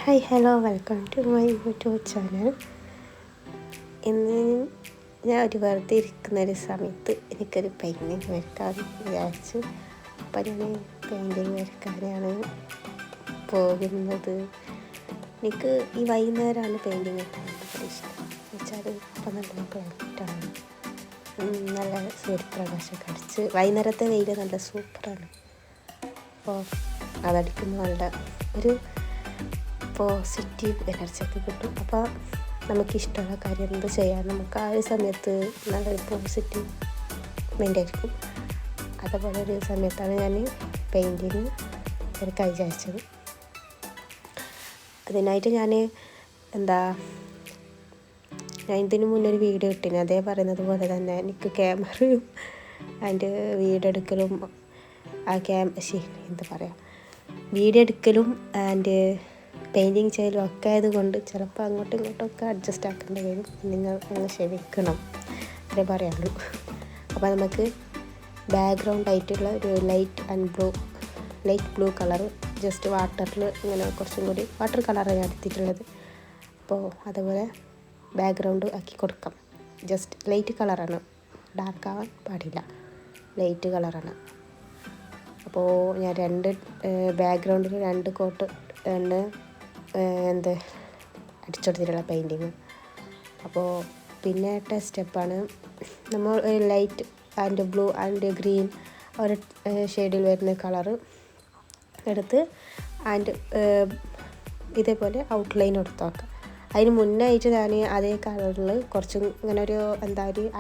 Hi hello welcome to my YouTube channel. ഇന്ന് ഞാൻ വെറുതെ ഇരിക്കുന്നൊരു സമയത്ത് എനിക്കൊരു പെയിൻറ്റിങ് വരയ്ക്കാൻ വിചാരിച്ചു. അപ്പം ഞാൻ പെയിൻറ്റിങ് വരയ്ക്കാനാണ് പോകുന്നത്. എനിക്ക് ഈ വൈകുന്നേരമാണ് പെയിൻറ്റിങ് വരയ്ക്കാൻ ഭയങ്കര ഇഷ്ടം. വെച്ചാൽ ഇപ്പം നല്ല ക്ലൈമറ്റാണ്, നല്ല സൂര്യപ്രകാശമൊക്കെ അടിച്ച് വൈകുന്നേരത്തെ വെയിൽ നല്ല സൂപ്പറാണ്. അപ്പോൾ അതടിക്കുമ്പോൾ നല്ല ഒരു പോസിറ്റീവ് എനർജിയൊക്കെ കിട്ടും. അപ്പോൾ നമുക്കിഷ്ടമുള്ള കാര്യം എന്ത് ചെയ്യാൻ നമുക്ക് ആ ഒരു സമയത്ത് നല്ലൊരു പോസിറ്റീവ് മൈൻഡ് ആയിരിക്കും. അതുപോലെ ഒരു സമയത്താണ് ഞാൻ പെയിൻറ്റിങ് വരയ്ക്കാൻ വിചാരിച്ചത്. അതിനായിട്ട് ഞാൻ ഇതിന് മുന്നേ ഒരു വീഡിയോ ഇട്ടിന്. അതേ പറയുന്നത് പോലെ തന്നെ എനിക്ക് ക്യാമറയും അതിൻ്റെ വീഡിയോ എടുക്കലും വീഡിയോ എടുക്കലും ആൻഡ് പെയിൻറ്റിങ് ചെയ്യലും ഒക്കെ ആയതുകൊണ്ട് ചിലപ്പോൾ അങ്ങോട്ടും ഇങ്ങോട്ടൊക്കെ അഡ്ജസ്റ്റ് ആക്കേണ്ടി വരും. നിങ്ങൾ അങ്ങ് ക്ഷമിക്കണം, അതേ പറയാനുള്ളൂ. അപ്പോൾ നമുക്ക് ബാക്ക്ഗ്രൗണ്ട് ആയിട്ടുള്ള ഒരു ലൈറ്റ് ബ്ലൂ കളറ് ജസ്റ്റ് വാട്ടറിൽ ഇങ്ങനെ കുറച്ചും കൂടി വാട്ടർ കളറാണ് ഞാൻ എടുത്തിട്ടുള്ളത്. അപ്പോൾ അതുപോലെ ബാക്ക്ഗ്രൗണ്ട് ആക്കി കൊടുക്കാം. ജസ്റ്റ് ലൈറ്റ് കളറാണ്, ഡാർക്ക് ആവാൻ പാടില്ല, ലൈറ്റ് കളറാണ്. അപ്പോൾ ഞാൻ ബാക്ക്ഗ്രൗണ്ടിൽ 2 കോട്ട് അടിച്ചെടുത്തിട്ടുള്ള പെയിൻറ്റിങ്. അപ്പോൾ പിന്നത്തെ സ്റ്റെപ്പാണ് നമ്മൾ light and blue and green ഒരു ഷെയ്ഡിൽ വരുന്ന കളറ് എടുത്ത് ആൻഡ് ഇതേപോലെ ഔട്ട്ലൈൻ എടുത്ത് നോക്കാം. അതിന് മുന്നായിട്ട് ഞാൻ അതേ കളറിൽ കുറച്ചും ഇങ്ങനെ ഒരു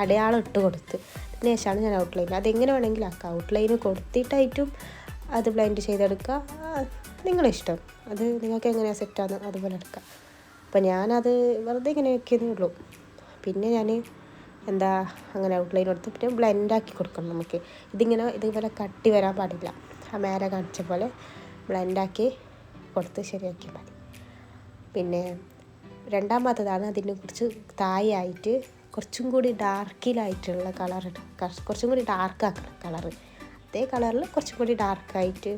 അടയാളം ഇട്ട് കൊടുത്ത് അതിന് ശേഷമാണ് ഞാൻ ഔട്ട്ലൈൻ. അതെങ്ങനെ വേണമെങ്കിലും ആക്കാം. ഔട്ട്ലൈന് കൊടുത്തിട്ടായിട്ടും അത് ബ്ലെൻഡ് ചെയ്തെടുക്കുക, നിങ്ങളിഷ്ടം. അത് നിങ്ങൾക്ക് എങ്ങനെയാണ് സെറ്റാണ് അതുപോലെ എടുക്കാം. അപ്പോൾ ഞാനത് വെറുതെ ഇങ്ങനെ വെക്കുന്നേ ഉള്ളൂ. പിന്നെ ഞാൻ അങ്ങനെ ഔട്ട്ലൈൻ കൊടുത്ത് പിന്നെ ബ്ലെൻഡാക്കി കൊടുക്കണം. നമുക്ക് ഇതുപോലെ കട്ടി വരാൻ പാടില്ല. ആ മേലെ കാണിച്ച പോലെ ബ്ലെൻഡാക്കി കൊടുത്ത് ശരിയാക്കിയാൽ മതി. പിന്നെ രണ്ടാമത്തതാണ് അതിനെ കുറിച്ച് താഴെയായിട്ട് കുറച്ചും കൂടി ഡാർക്കിലായിട്ടുള്ള കളർ കുറച്ചും കൂടി ഡാർക്കാക്കണം കളറ്. അതേ കളറിൽ കുറച്ചും കൂടി ഡാർക്കായിട്ട്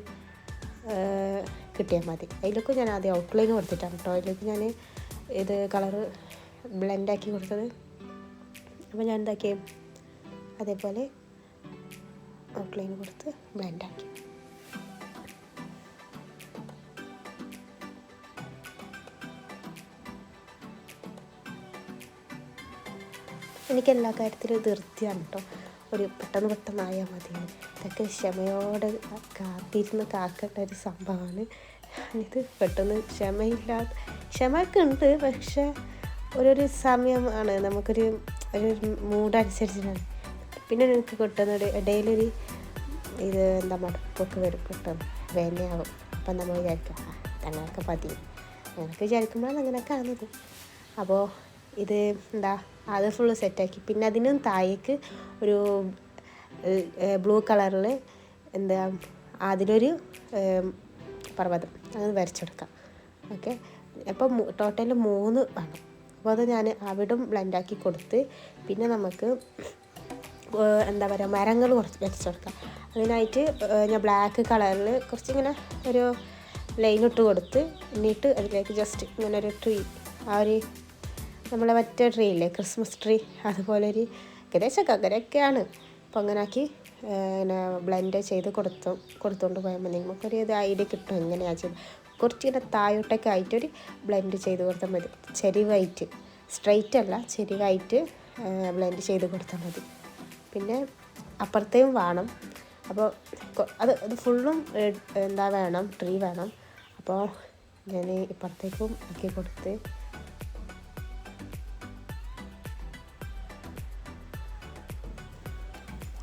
കിട്ടിയാൽ മതി. അതിലേക്ക് ഞാൻ ആദ്യം ഔട്ട്ലൈൻ കൊടുത്തിട്ടാണ് കേട്ടോ അതിലേക്ക് ഞാൻ ഇത് കളറ് ബ്ലെൻഡാക്കി കൊടുത്തത്. അപ്പോൾ ഞാൻ അതേപോലെ ഔട്ട്ലൈൻ കൊടുത്ത് ബ്ലെൻഡാക്കി. എനിക്ക് എല്ലാ കാര്യത്തിലും ധൃതിയാണ് കേട്ടോ. ഒരു പെട്ടെന്നായാൽ മതി. ഇതൊക്കെ ക്ഷമയോടെ കാക്കേണ്ട ഒരു സംഭവമാണ്. ഇത് പെട്ടെന്ന് ക്ഷമയൊക്കെ ഉണ്ട്, പക്ഷേ ഒരു സമയമാണ് നമുക്കൊരു മൂഡനുസരിച്ചിട്ടാണ്. പിന്നെ എനിക്ക് കിട്ടുന്നൊരു ഇടയിലൊരു മടുപ്പൊക്കെ വരും, പെട്ടെന്ന് വേനയാവും. അപ്പം നമ്മൾ വിചാരിക്കും അങ്ങനെയൊക്കെ മതി, അങ്ങനെയൊക്കെ വിചാരിക്കുമ്പോഴാണ് അങ്ങനെയൊക്കെ ആകുന്നത്. അപ്പോൾ ഇത് അത് ഫുള്ള് സെറ്റാക്കി. പിന്നെ അതിനും താഴേക്ക് ഒരു ബ്ലൂ കളറിൽ അതിലൊരു പർവ്വതം അങ്ങനെ വരച്ചെടുക്കാം. ഓക്കെ, അപ്പോൾ ടോട്ടൽ 3 വേണം. അപ്പോൾ അത് ഞാൻ അവിടും ബ്ലെൻഡാക്കി കൊടുത്ത് പിന്നെ നമുക്ക് മരങ്ങൾ കുറച്ച് വരച്ചെടുക്കാം. അതിനായിട്ട് ഞാൻ ബ്ലാക്ക് കളറിൽ കുറച്ചിങ്ങനെ ഒരു ലൈനിട്ട് കൊടുത്ത് എന്നിട്ട് അതിലേക്ക് ജസ്റ്റ് ഇങ്ങനെ ഒരു ട്രീ, നമ്മളെ മറ്റേ ട്രീ ഇല്ലേ, ക്രിസ്മസ് ട്രീ, അതുപോലെ ഒരു ഏകദേശമൊക്കെ അങ്ങനെയൊക്കെയാണ്. അപ്പോൾ അങ്ങനെ ആക്കി ബ്ലെൻഡ് ചെയ്ത് കൊടുത്തുകൊണ്ട് പോയാൽ മതി. നമുക്കൊരു ഐഡിയ കിട്ടും എങ്ങനെയാണ് ചെയ്ത്. കുറച്ചിങ്ങനെ താഴോട്ടൊക്കെ ആയിട്ടൊരു ബ്ലെൻഡ് ചെയ്ത് കൊടുത്താൽ മതി. ചെരിവായിട്ട്, സ്ട്രെയിറ്റ് അല്ല, ചെരിവായിട്ട് ബ്ലെൻഡ് ചെയ്ത് കൊടുത്താൽ മതി. പിന്നെ അപ്പുറത്തേയും വേണം. അപ്പോൾ അത് ഫുള്ളും വേണം, ട്രീ വേണം. അപ്പോൾ ഞാൻ ഇപ്പുറത്തേക്കും ആക്കി കൊടുത്ത്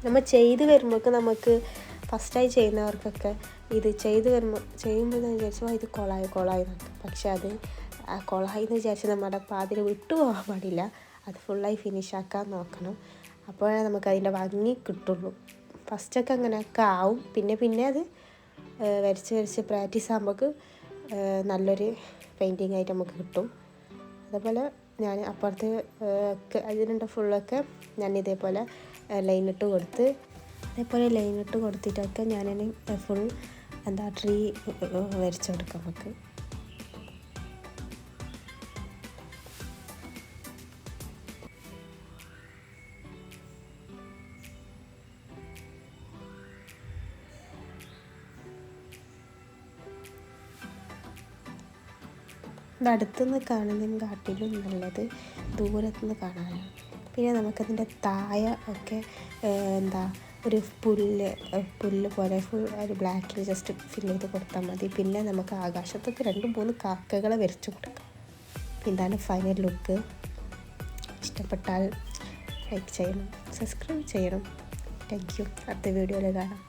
നമ്മൾ ചെയ്ത് വരുമ്പോൾ നമുക്ക് ഫസ്റ്റായി ചെയ്യുന്നവർക്കൊക്കെ ഇത് ചെയ്യുമ്പോൾ ഞാൻ വിചാരിച്ചു ഇത് കൊളായി നോക്കാം. പക്ഷെ അത് കൊളായി എന്ന് വിചാരിച്ച് നമ്മുടെ പാതിൽ വിട്ടു പോകാൻ പാടില്ല. അത് ഫുള്ളായി ഫിനിഷാക്കാൻ നോക്കണം. അപ്പോഴേ നമുക്ക് അതിൻ്റെ ഭംഗി കിട്ടുള്ളൂ. ഫസ്റ്റൊക്കെ അങ്ങനെയൊക്കെ ആവും. പിന്നെ അത് വരച്ച് പ്രാക്ടീസ് ആകുമ്പോൾ നല്ലൊരു പെയിൻറ്റിങ് ആയിട്ട് നമുക്ക് കിട്ടും. അതേപോലെ ഞാൻ അപ്പുറത്ത് അതിനുണ്ട് ഫുള്ളൊക്കെ ഞാൻ ഇതേപോലെ ലൈനിട്ട് കൊടുത്തിട്ടൊക്കെ ഞാൻ ഫുൾ ട്രീ വരച്ചു കൊടുക്കാം നമുക്ക്. ഇത് അടുത്തുനിന്ന് കാണുന്നതിന് കാട്ടിലും നല്ലത് ദൂരത്തുനിന്ന് കാണാനാണ്. പിന്നെ നമുക്കതിൻ്റെ താഴെ ഒക്കെ എന്താ ഒരു പുല്ല് പോലെ ഫുൾ ഒരു ബ്ലാക്കിൽ ജസ്റ്റ് ഫില്ല് ചെയ്ത് കൊടുത്താൽ മതി. പിന്നെ നമുക്ക് ആകാശത്തൊക്കെ 2-3 കാക്കകളെ വരച്ച് കൊടുക്കാം. ഇതാണ് ഫൈനൽ ലുക്ക്. ഇഷ്ടപ്പെട്ടാൽ ലൈക്ക് ചെയ്യണം, സബ്സ്ക്രൈബ് ചെയ്യണം. Thank you. അടുത്ത വീഡിയോയിൽ കാണാം.